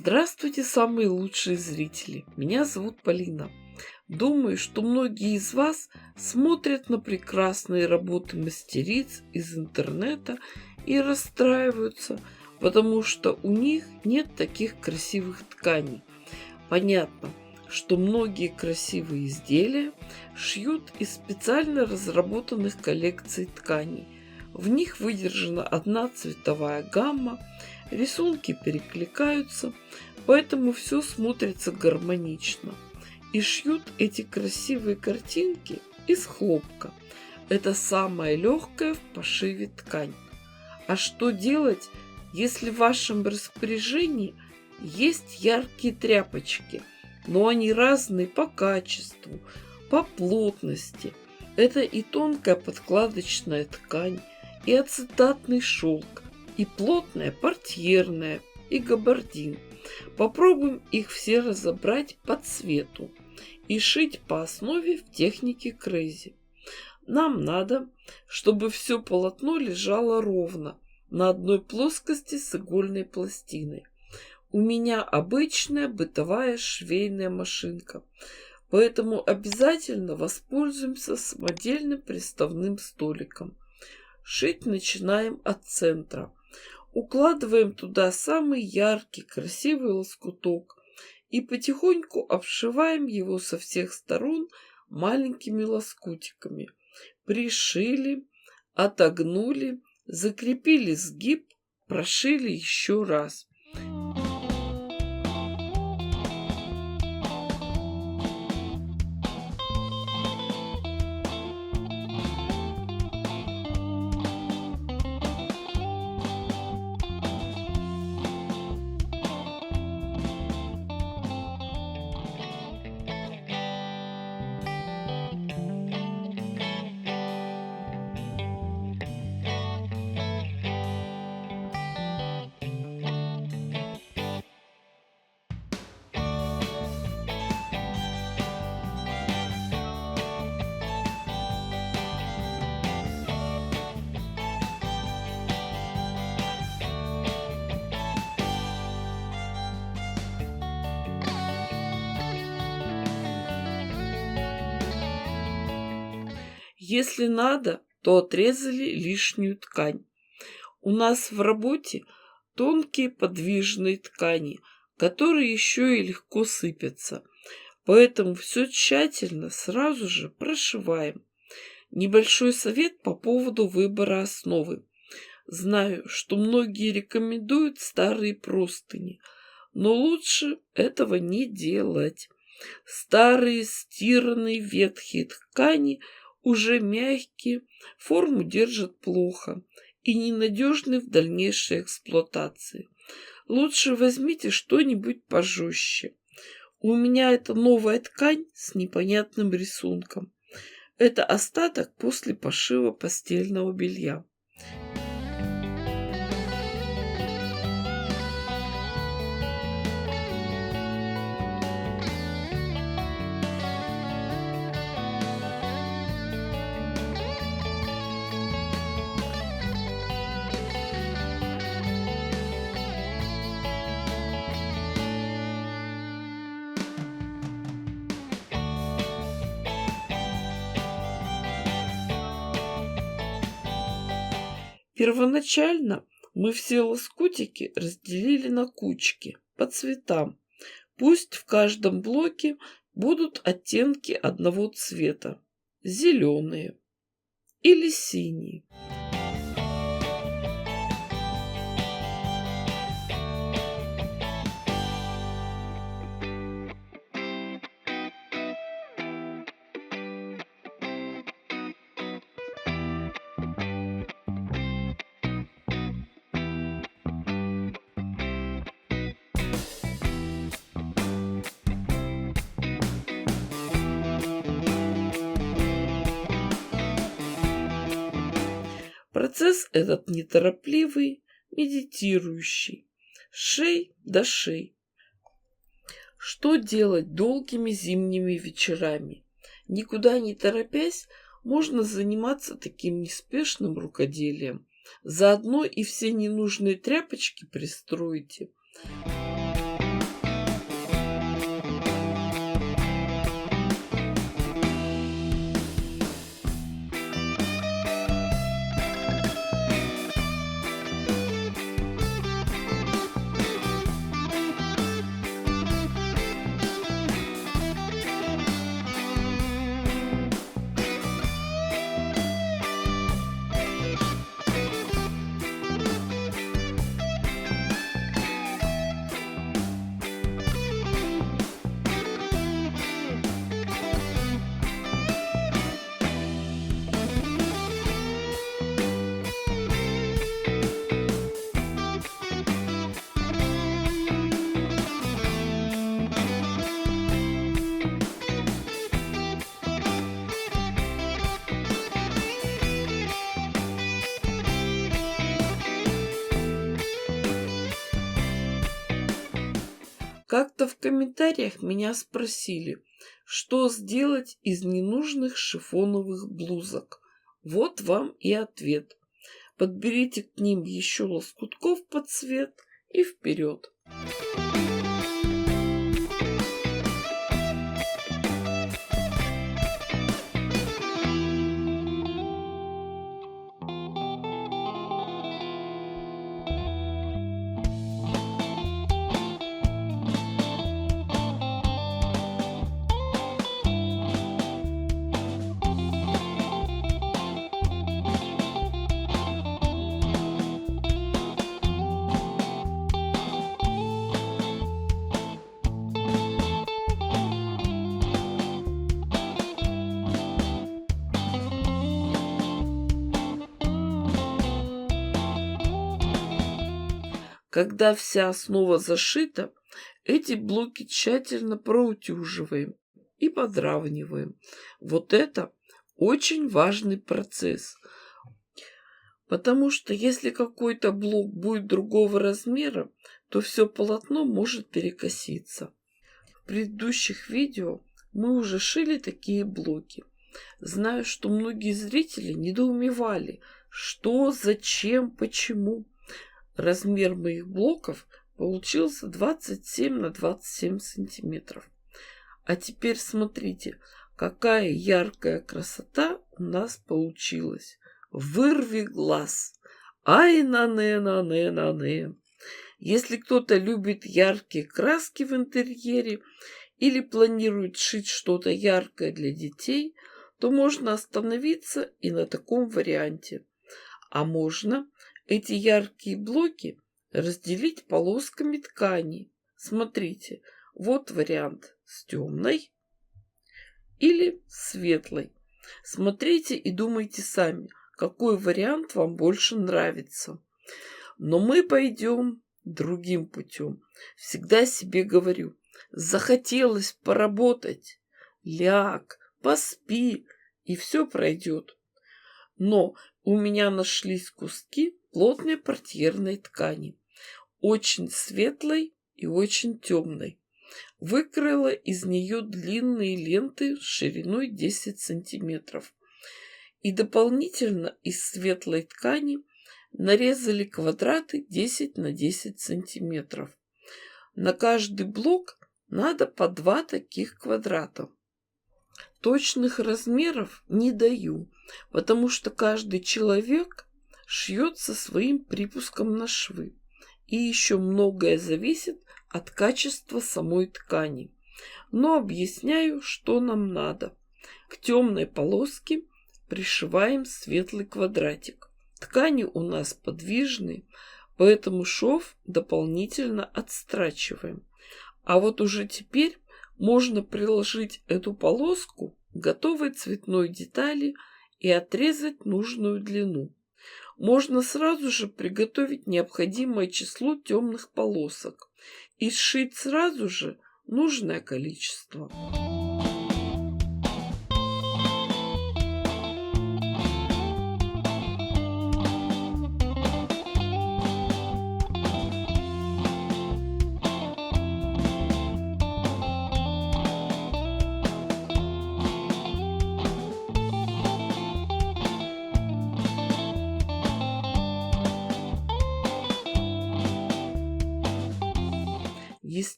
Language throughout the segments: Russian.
Здравствуйте, самые лучшие зрители! Меня зовут Полина. Думаю, что многие из вас смотрят на прекрасные работы мастериц из интернета и расстраиваются, потому что у них нет таких красивых тканей. Понятно, что многие красивые изделия шьют из специально разработанных коллекций тканей. В них выдержана одна цветовая гамма, рисунки перекликаются, поэтому все смотрится гармонично. И шьют эти красивые картинки из хлопка. Это самая легкая в пошиве ткань. А что делать, если в вашем распоряжении есть яркие тряпочки, но они разные по качеству, по плотности? Это и тонкая подкладочная ткань, и ацетатный шелк, и плотная портьерная, и габардин. Попробуем их все разобрать по цвету и шить по основе в технике Крейзи. Нам надо, чтобы все полотно лежало ровно на одной плоскости с игольной пластиной. У меня обычная бытовая швейная машинка, поэтому обязательно воспользуемся самодельным приставным столиком. Шить начинаем от центра. Укладываем туда самый яркий, красивый лоскуток и потихоньку обшиваем его со всех сторон маленькими лоскутиками. Пришили, отогнули, закрепили сгиб, прошили еще раз. Если надо, то отрезали лишнюю ткань. У нас в работе тонкие подвижные ткани, которые еще и легко сыпятся. Поэтому все тщательно сразу же прошиваем. Небольшой совет по поводу выбора основы. Знаю, что многие рекомендуют старые простыни, но лучше этого не делать. Старые, стиранные, ветхие ткани уже мягкие, форму держат плохо и ненадежны в дальнейшей эксплуатации. Лучше возьмите что-нибудь пожестче. У меня это новая ткань с непонятным рисунком. Это остаток после пошива постельного белья. Первоначально мы все лоскутики разделили на кучки по цветам. Пусть в каждом блоке будут оттенки одного цвета. Зеленые или синие. Процесс этот неторопливый, медитирующий. Шей до шей. Что делать долгими зимними вечерами? Никуда не торопясь, можно заниматься таким неспешным рукоделием. Заодно и все ненужные тряпочки пристроите. Как-то в комментариях меня спросили, что сделать из ненужных шифоновых блузок. Вот вам и ответ. Подберите к ним еще лоскутков под цвет и вперед. Когда вся основа зашита, эти блоки тщательно проутюживаем и подравниваем. Вот это очень важный процесс, потому что если какой-то блок будет другого размера, то все полотно может перекоситься. В предыдущих видео мы уже шили такие блоки. Знаю, что многие зрители недоумевали, что, зачем, почему. Размер моих блоков получился 27 на 27 сантиметров. А теперь смотрите, какая яркая красота у нас получилась. Вырви глаз. Ай, на-не. Если кто-то любит яркие краски в интерьере или планирует шить что-то яркое для детей, то можно остановиться и на таком варианте. А можно эти яркие блоки разделить полосками ткани. Смотрите, вот вариант с темной или светлой. Смотрите и думайте сами, какой вариант вам больше нравится. Но мы пойдем другим путем. Всегда себе говорю, захотелось поработать, ляг, поспи, и все пройдет. Но у меня нашлись куски плотной портьерной ткани, очень светлой и очень темной. Выкроила из нее длинные ленты шириной 10 сантиметров. И дополнительно из светлой ткани нарезали квадраты 10 на 10 сантиметров. На каждый блок надо по 2 таких квадрата. Точных размеров не даю, потому что каждый человек шьет со своим припуском на швы. И еще многое зависит от качества самой ткани. Но объясняю, что нам надо. К темной полоске пришиваем светлый квадратик. Ткани у нас подвижные, поэтому шов дополнительно отстрачиваем. А вот уже теперь можно приложить эту полоску к готовой цветной детали и отрезать нужную длину. Можно сразу же приготовить необходимое число темных полосок и сшить сразу же нужное количество.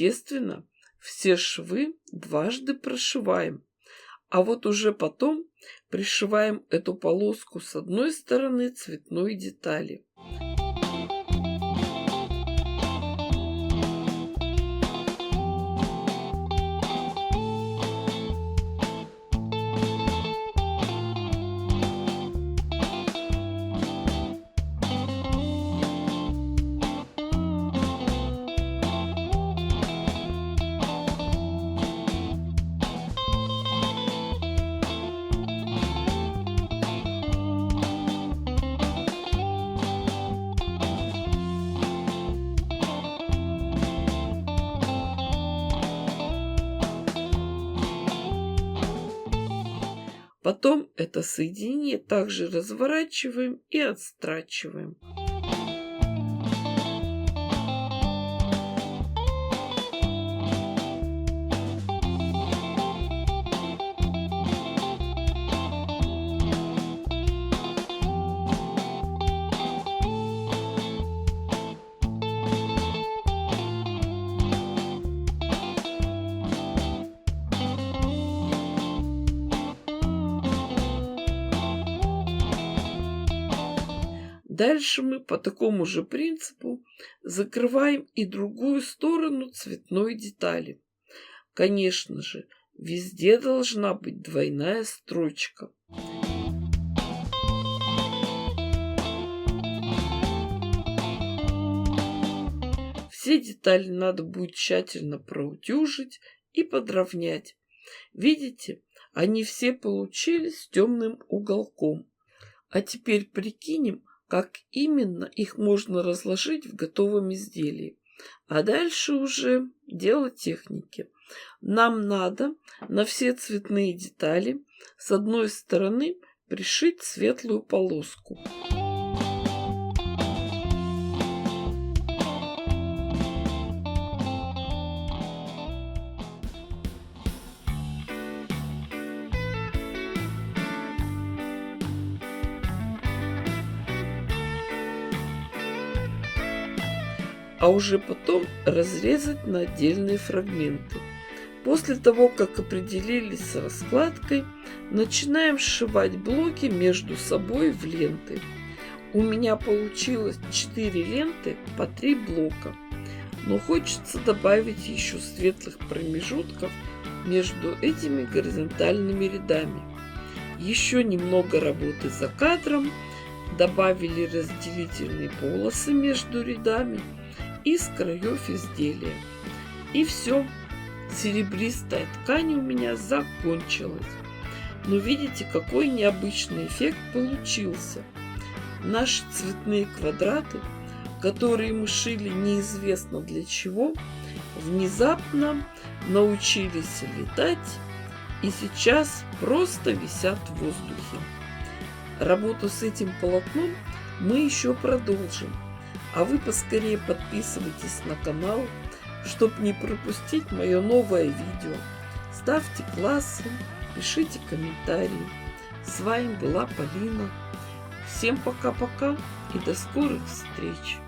Естественно, все швы дважды прошиваем, а вот уже потом пришиваем эту полоску с одной стороны цветной детали. Потом это соединение также разворачиваем и отстрачиваем. Дальше мы по такому же принципу закрываем и другую сторону цветной детали. Конечно же, везде должна быть двойная строчка. Все детали надо будет тщательно проутюжить и подровнять. Видите, они все получились с темным уголком. А теперь прикинем, как именно их можно разложить в готовом изделии. А дальше уже дело техники. Нам надо на все цветные детали с одной стороны пришить светлую полоску. А уже потом разрезать на отдельные фрагменты. После того, как определились с раскладкой, начинаем сшивать блоки между собой в ленты. У меня получилось 4 ленты по 3 блока, но хочется добавить еще светлых промежутков между этими горизонтальными рядами. Еще немного работы за кадром, добавили разделительные полосы между рядами из краев изделия. И все, серебристая ткань у меня закончилась. Но видите, какой необычный эффект получился. Наши цветные квадраты, которые мы шили неизвестно для чего, внезапно научились летать и сейчас просто висят в воздухе. Работу с этим полотном мы еще продолжим. А вы поскорее подписывайтесь на канал, чтобы не пропустить мое новое видео. Ставьте классы, пишите комментарии. С вами была Полина. Всем пока-пока и до скорых встреч!